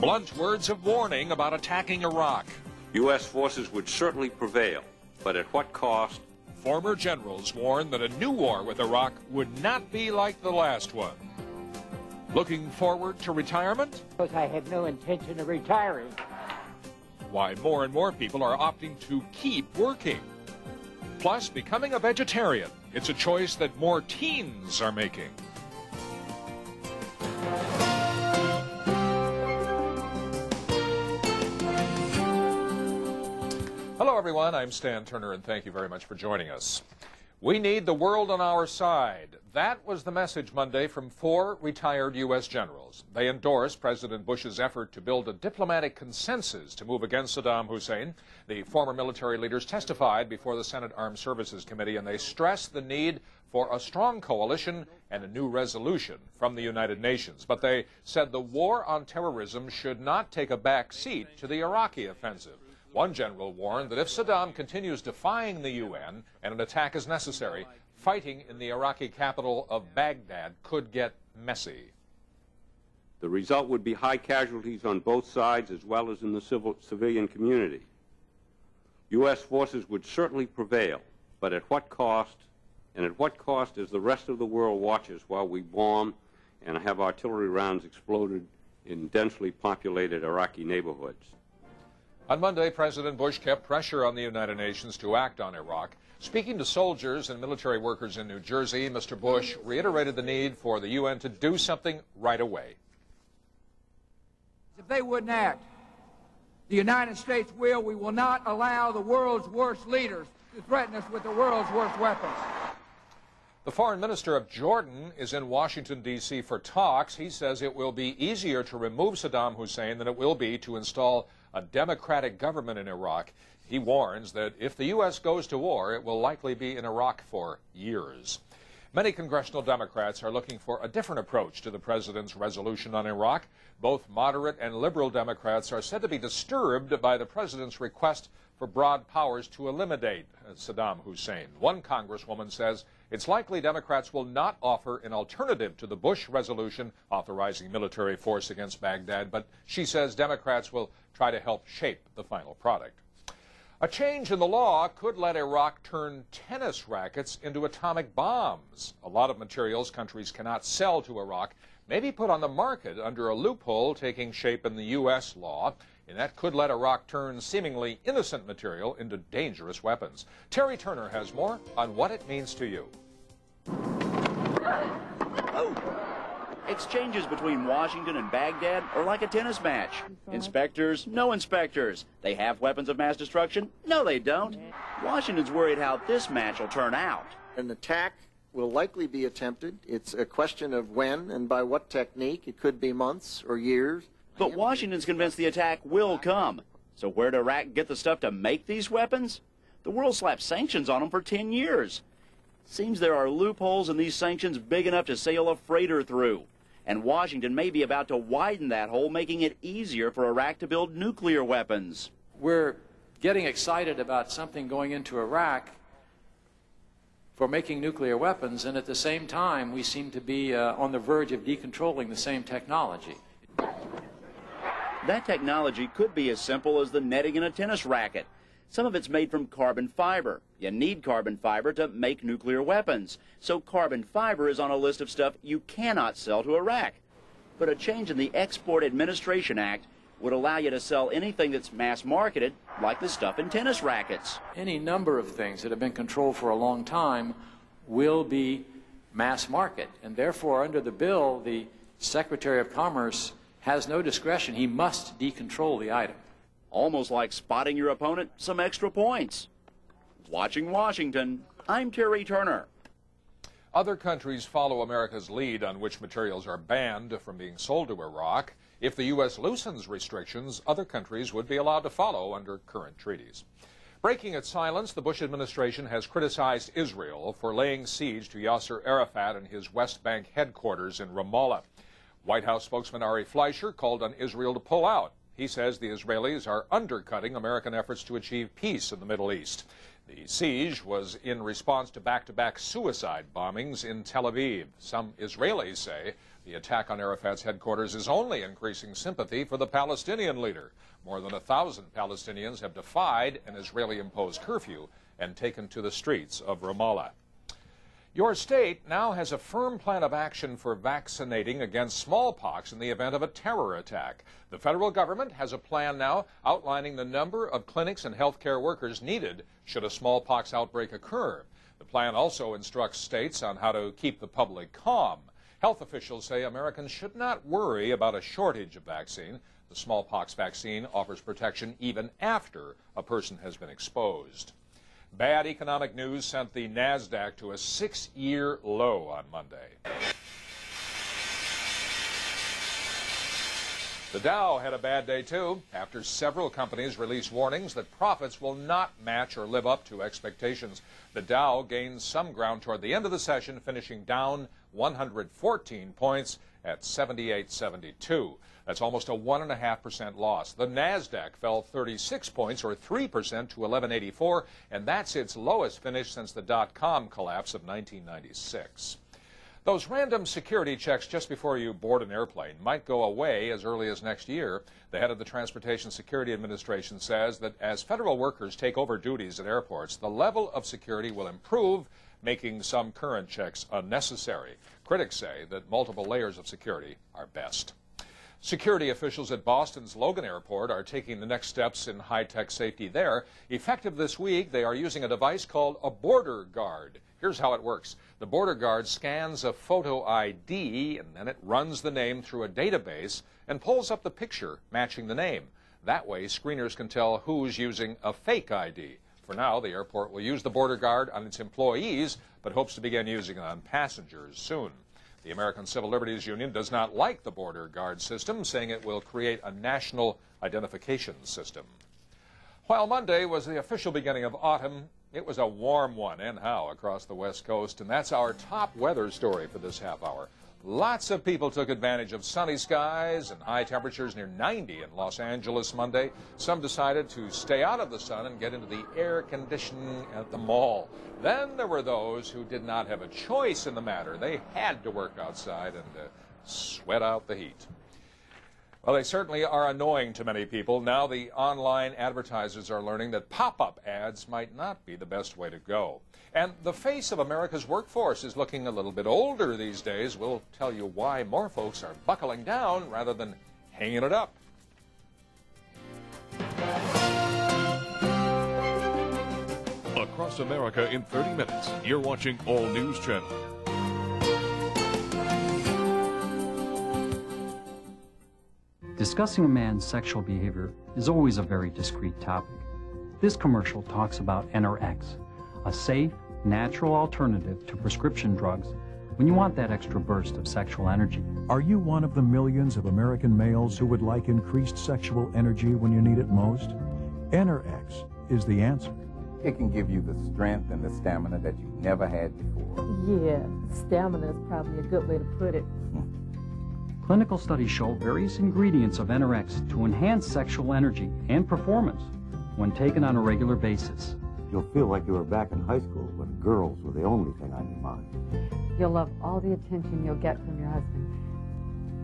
Blunt words of warning about attacking Iraq. U.S. forces would certainly prevail, but at what cost? Former generals warn that a new war with Iraq would not be like the last one. Looking forward to retirement? Because I have no intention of retiring. Why more and more people are opting to keep working. Plus, becoming a vegetarian. It's a choice that more teens are making. Hello, everyone. I'm Stan Turner, and thank you very much for joining us. We need the world on our side. That was the message Monday from 4 retired U.S. generals. They endorsed President Bush's effort to build a diplomatic consensus to move against Saddam Hussein. The former military leaders testified before the Senate Armed Services Committee, and they stressed the need for a strong coalition and a new resolution from the United Nations. But they said the war on terrorism should not take a back seat to the Iraqi offensive. One general warned that if Saddam continues defying the UN and an attack is necessary, fighting in the Iraqi capital of Baghdad could get messy. The result would be high casualties on both sides as well as in the civilian community. U.S. forces would certainly prevail, but at what cost? And at what cost as the rest of the world watches while we bomb and have artillery rounds exploded in densely populated Iraqi neighborhoods? On Monday, President Bush kept pressure on the United Nations to act on Iraq. Speaking to soldiers and military workers in New Jersey, Mr. Bush reiterated the need for the UN to do something right away. If they wouldn't act, the United States will. We will not allow the world's worst leaders to threaten us with the world's worst weapons. The foreign minister of Jordan is in Washington, D.C. for talks. He says it will be easier to remove Saddam Hussein than it will be to install a democratic government in Iraq. He warns that if the U.S. goes to war, it will likely be in Iraq for years. Many congressional Democrats are looking for a different approach to the president's resolution on Iraq. Both moderate and liberal Democrats are said to be disturbed by the president's request for broad powers to eliminate Saddam Hussein. One congresswoman says it's likely Democrats will not offer an alternative to the Bush resolution authorizing military force against Baghdad, but she says Democrats will try to help shape the final product. A change in the law could let Iraq turn tennis rackets into atomic bombs. A lot of materials countries cannot sell to Iraq may be put on the market under a loophole taking shape in the U.S. law, and that could let Iraq turn seemingly innocent material into dangerous weapons. Terry Turner has more on what it means to you. Exchanges between Washington and Baghdad are like a tennis match. Inspectors, no inspectors. They have weapons of mass destruction? No, they don't. Washington's worried how this match will turn out. An attack will likely be attempted. It's a question of when and by what technique. It could be months or years. But Washington's convinced the attack will come. So where did Iraq get the stuff to make these weapons? The world slapped sanctions on them for 10 years. Seems there are loopholes in these sanctions big enough to sail a freighter through. And Washington may be about to widen that hole, making it easier for Iraq to build nuclear weapons. We're getting excited about something going into Iraq for making nuclear weapons, and at the same time, we seem to be on the verge of decontrolling the same technology. That technology could be as simple as the netting in a tennis racket. Some of it's made from carbon fiber. You need carbon fiber to make nuclear weapons. So carbon fiber is on a list of stuff you cannot sell to Iraq. But a change in the Export Administration Act would allow you to sell anything that's mass marketed, like the stuff in tennis rackets. Any number of things that have been controlled for a long time will be mass market. And therefore, under the bill, the Secretary of Commerce has no discretion. He must decontrol the item. Almost like spotting your opponent some extra points. Watching Washington, I'm Terry Turner. Other countries follow America's lead on which materials are banned from being sold to Iraq. If the U.S. loosens restrictions, other countries would be allowed to follow under current treaties. Breaking its silence, the Bush administration has criticized Israel for laying siege to Yasser Arafat and his West Bank headquarters in Ramallah. White House spokesman Ari Fleischer called on Israel to pull out. He says the Israelis are undercutting American efforts to achieve peace in the Middle East. The siege was in response to back-to-back suicide bombings in Tel Aviv. Some Israelis say The attack on Arafat's headquarters is only increasing sympathy for the Palestinian leader. More than 1,000 Palestinians have defied an Israeli-imposed curfew and taken to the streets of Ramallah. Your state now has a firm plan of action for vaccinating against smallpox in the event of a terror attack. The federal government has a plan now outlining the number of clinics and healthcare workers needed should a smallpox outbreak occur. The plan also instructs states on how to keep the public calm. Health officials say Americans should not worry about a shortage of vaccine. The smallpox vaccine offers protection even after a person has been exposed. Bad economic news sent the NASDAQ to a 6-year low on Monday. The Dow had a bad day, too, after several companies released warnings that profits will not match or live up to expectations. The Dow gained some ground toward the end of the session, finishing down 114 points at 78.72. That's almost a 1.5% loss. The NASDAQ fell 36 points, or 3%, to 1184, and that's its lowest finish since the dot-com collapse of 1996. Those random security checks just before you board an airplane might go away as early as next year. The head of the Transportation Security Administration says that as federal workers take over duties at airports, the level of security will improve, making some current checks unnecessary. Critics say that multiple layers of security are best. Security officials at Boston's Logan Airport are taking the next steps in high-tech safety there. Effective this week, they are using a device called a border guard. Here's how it works. The border guard scans a photo ID, and then it runs the name through a database and pulls up the picture matching the name. That way, screeners can tell who's using a fake ID. For now, the airport will use the border guard on its employees, but hopes to begin using it on passengers soon. The American Civil Liberties Union does not like the border guard system, saying it will create a national identification system. While Monday was the official beginning of autumn, it was a warm one, and how, across the West Coast. And that's our top weather story for this half hour. Lots of people took advantage of sunny skies and high temperatures near 90 in Los Angeles Monday. Some decided to stay out of the sun and get into the air conditioning at the mall. Then there were those who did not have a choice in the matter. They had to work outside and sweat out the heat. Well, they certainly are annoying to many people. Now the online advertisers are learning that pop-up ads might not be the best way to go. And the face of America's workforce is looking a little bit older these days. We'll tell you why more folks are buckling down rather than hanging it up. Across America in 30 minutes, you're watching All News Channel. Discussing a man's sexual behavior is always a very discreet topic. This commercial talks about NRX, a safe, natural alternative to prescription drugs when you want that extra burst of sexual energy. Are you one of the millions of American males who would like increased sexual energy when you need it most? NRX is the answer. It can give you the strength and the stamina that you've never had before. Yeah, stamina is probably a good way to put it. Clinical studies show various ingredients of NRX to enhance sexual energy and performance when taken on a regular basis. You'll feel like you were back in high school when girls were the only thing on your mind. You'll love all the attention you'll get from your husband.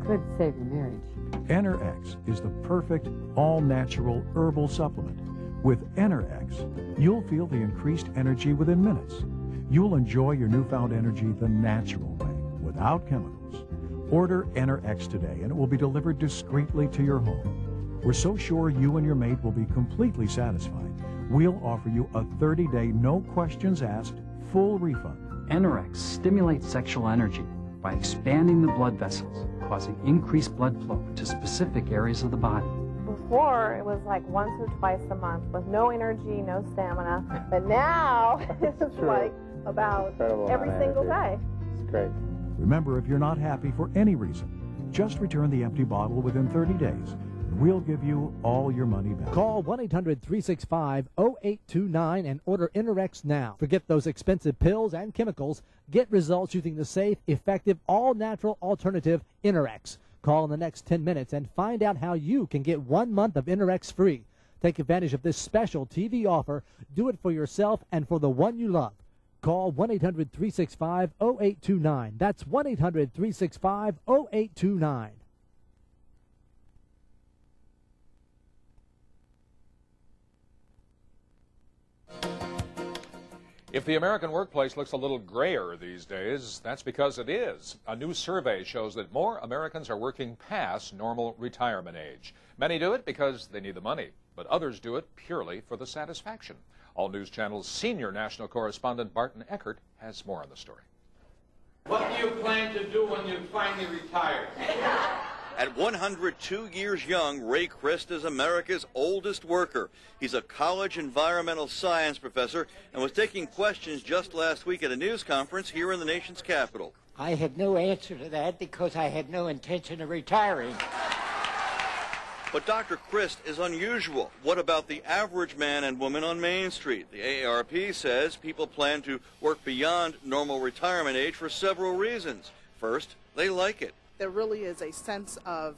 Could save your marriage. NRX is the perfect, all-natural herbal supplement. With NRX, you'll feel the increased energy within minutes. You'll enjoy your newfound energy the natural way, without chemicals. Order NRX today and it will be delivered discreetly to your home. We're so sure you and your mate will be completely satisfied, we'll offer you a 30-day, no questions asked, full refund. NRX stimulates sexual energy by expanding the blood vessels, causing increased blood flow to specific areas of the body. Before, it was like once or twice a month with no energy, no stamina. But now, it's like about every single day. It's great. Remember, if you're not happy for any reason, just return the empty bottle within 30 days. We'll give you all your money back. Call 1-800-365-0829 and order NRX now. Forget those expensive pills and chemicals. Get results using the safe, effective, all-natural alternative, NRX. Call in the next 10 minutes and find out how you can get 1 month of NRX free. Take advantage of this special TV offer. Do it for yourself and for the one you love. Call 1-800-365-0829. That's 1-800-365-0829. If the American workplace looks a little grayer these days, that's because it is. A new survey shows that more Americans are working past normal retirement age. Many do it because they need the money, but others do it purely for the satisfaction. All News Channel's senior national correspondent Barton Eckert has more on the story. What do you plan to do when you finally retire? At 102 years young, Ray Christ is America's oldest worker. He's a college environmental science professor and was taking questions just last week at a news conference here in the nation's capital. I have no answer to that because I had no intention of retiring. But Dr. Christ is unusual. What about the average man and woman on Main Street? The AARP says people plan to work beyond normal retirement age for several reasons. First, they like it. There really is a sense of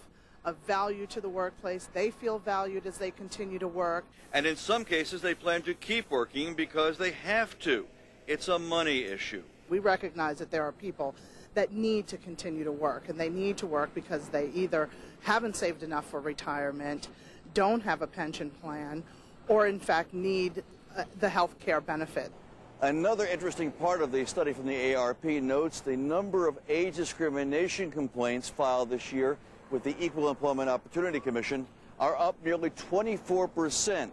value to the workplace. They feel valued as they continue to work. And in some cases, they plan to keep working because they have to. It's a money issue. We recognize that there are people that need to continue to work, and they need to work because they either haven't saved enough for retirement, don't have a pension plan, or in fact need the health care benefit. Another interesting part of the study from the AARP notes the number of age discrimination complaints filed this year with the Equal Employment Opportunity Commission are up nearly 24%,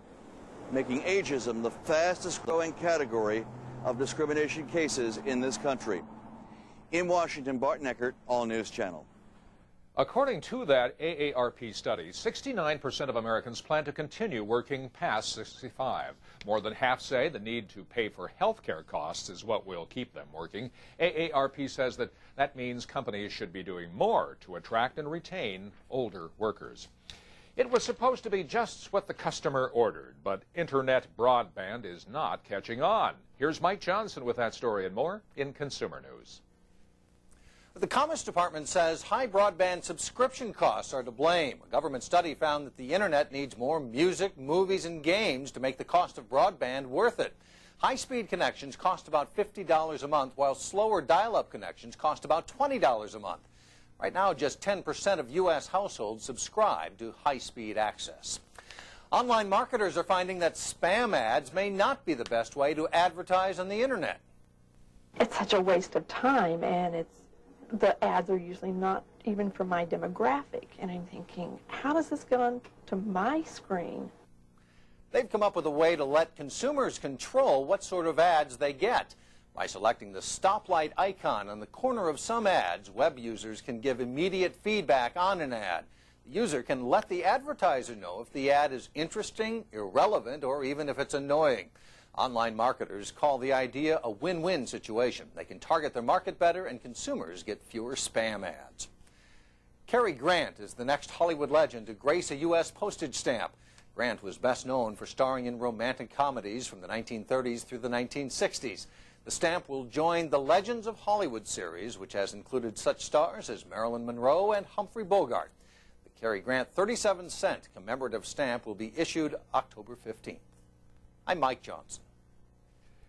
making ageism the fastest growing category of discrimination cases in this country. In Washington, Barton Eckert, All News Channel. According to that AARP study, 69% of Americans plan to continue working past 65. More than half say the need to pay for health care costs is what will keep them working. AARP says that means companies should be doing more to attract and retain older workers. It was supposed to be just what the customer ordered, but internet broadband is not catching on. Here's Mike Johnson with that story and more in Consumer News. The Commerce Department says high broadband subscription costs are to blame. A government study found that the internet needs more music, movies, and games to make the cost of broadband worth it. High-speed connections cost about $50 a month, while slower dial-up connections cost about $20 a month. Right now, just 10% of U.S. households subscribe to high-speed access. Online marketers are finding that spam ads may not be the best way to advertise on the internet. It's such a waste of time, and the ads are usually not even for my demographic. And I'm thinking, how does this get onto my screen? They've come up with a way to let consumers control what sort of ads they get. By selecting the stoplight icon on the corner of some ads, web users can give immediate feedback on an ad. The user can let the advertiser know if the ad is interesting, irrelevant, or even if it's annoying. Online marketers call the idea a win-win situation. They can target their market better, and consumers get fewer spam ads. Cary Grant is the next Hollywood legend to grace a U.S. postage stamp. Grant was best known for starring in romantic comedies from the 1930s through the 1960s. The stamp will join the Legends of Hollywood series, which has included such stars as Marilyn Monroe and Humphrey Bogart. The Cary Grant 37-cent commemorative stamp will be issued October 15th. I'm Mike Johnson.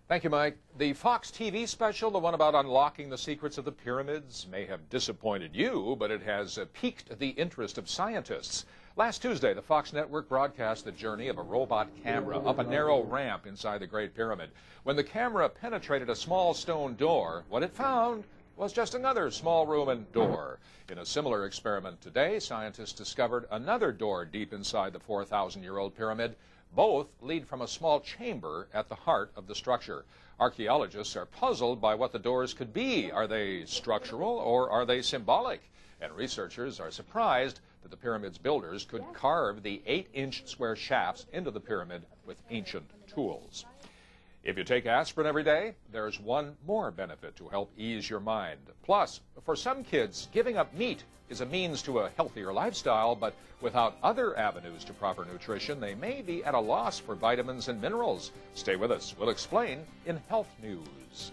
Thank you, Mike. The Fox TV special, the one about unlocking the secrets of the pyramids, may have disappointed you, but it has piqued the interest of scientists. Last Tuesday, the Fox network broadcast the journey of a robot camera up a narrow ramp inside the Great Pyramid. When the camera penetrated a small stone door, what it found was just another small room and door. In a similar experiment today, scientists discovered another door deep inside the 4,000-year-old pyramid. Both lead from a small chamber at the heart of the structure. Archaeologists are puzzled by what the doors could be. Are they structural or are they symbolic? And researchers are surprised that the pyramid's builders could carve the 8-inch square shafts into the pyramid with ancient tools. If you take aspirin every day, there's one more benefit to help ease your mind. Plus, for some kids, giving up meat is a means to a healthier lifestyle, but without other avenues to proper nutrition, they may be at a loss for vitamins and minerals. Stay with us. We'll explain in Health News.